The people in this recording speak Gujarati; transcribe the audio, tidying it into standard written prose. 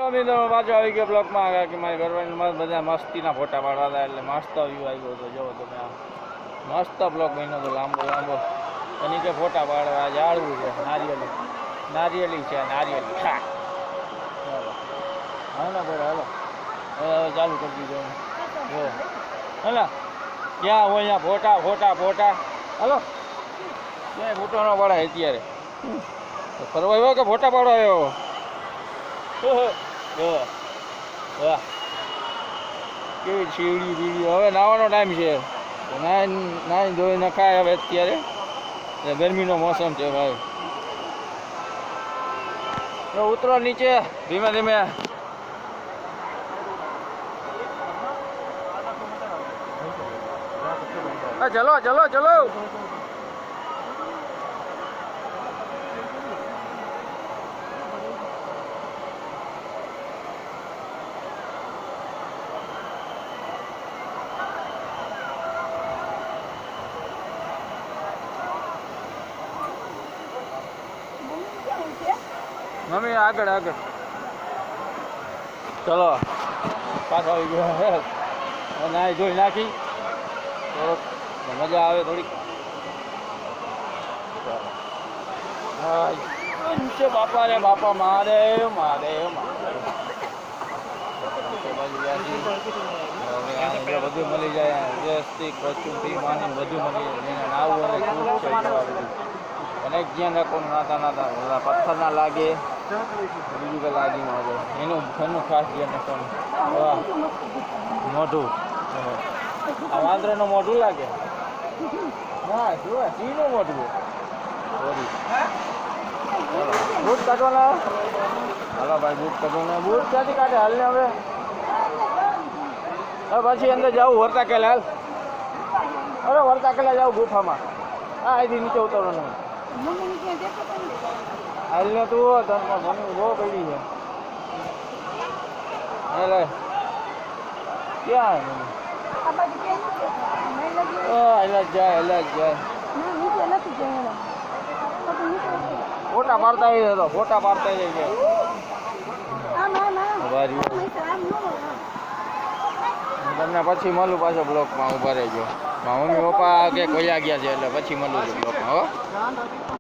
મિત્રો પાછો આવી ગયો બ્લોકમાં કે મારી ઘરવાળી બધા મસ્તીના ફોટા પાડવા હતા એટલે મસ્ત વ્યૂ આવ્યો હતો. જો તમે આ મસ્ત બ્લોક બન્યો હતો લાંબો લાંબો એની કે ફોટા પાડવા ઝાડવું છે નારિયેલી છે નારિયેલી હા ના બોલો હાલો હવે ચાલુ કરી દીધો જો હાલા ક્યાં હોય અહીંયા ફોટા ફોટા ફોટા હાલો ક્યાંય ફોટો ન પડાય અત્યારે ફરવા આવ્યો કે ફોટા પાડવા આવ્યો વાહ કેવી શીવડી બીડી હવે નાવાનો ટાઈમ છે નાઈ ધોઈ નખાય હવે અત્યારે ગરમીનો મોસમ છે ભાઈ ઉતરો નીચે ધીમે ધીમે ચલો ચલો ચલો મમ્મી આગળ આગળ ચલો પાછો આવી ગયો નાઈ ધોઈ નાખી થોડોક મજા આવે થોડીક નીચે બાપા રે બાપા મારે મારે બધું મળી જાય વ્યવસ્થિત કચુંથી માની બધું મળી જાય નાવું અને અને જ્યાં નાખવાનું નાતા નાતા પથ્થર ના લાગે બીજું કંઈ લાગી ન આવે એનું ખાસ ધ્યાન રાખવાનું મોઢું આ વાંદરાનું મોઢું લાગે ના જુએ સિંહનું મોઢું બૂટ કાઢવાના હાલો ભાઈ બૂટ કાઢવાના બૂટ ક્યાંથી કાઢે હાલને હવે પછી અંદર જાઉં વરતા કેલા હાલ અરે વરતા કેલા જાઉં ગુફામાં હા અહીંથી નીચે ઉતરવાનું હાલને તું ધર્મ મમ્મી બહુ પડી છે એટલે ક્યાં જાય ફોટા પાડતા તો ફોટા પાડતા જાય છે તમને પછી મળું પાછો બ્લોકમાં ઉભા રહેજો મમ્મી પપ્પા કે કોયા ગયા છે એટલે પછી મળું છું બ્લોકમાં હો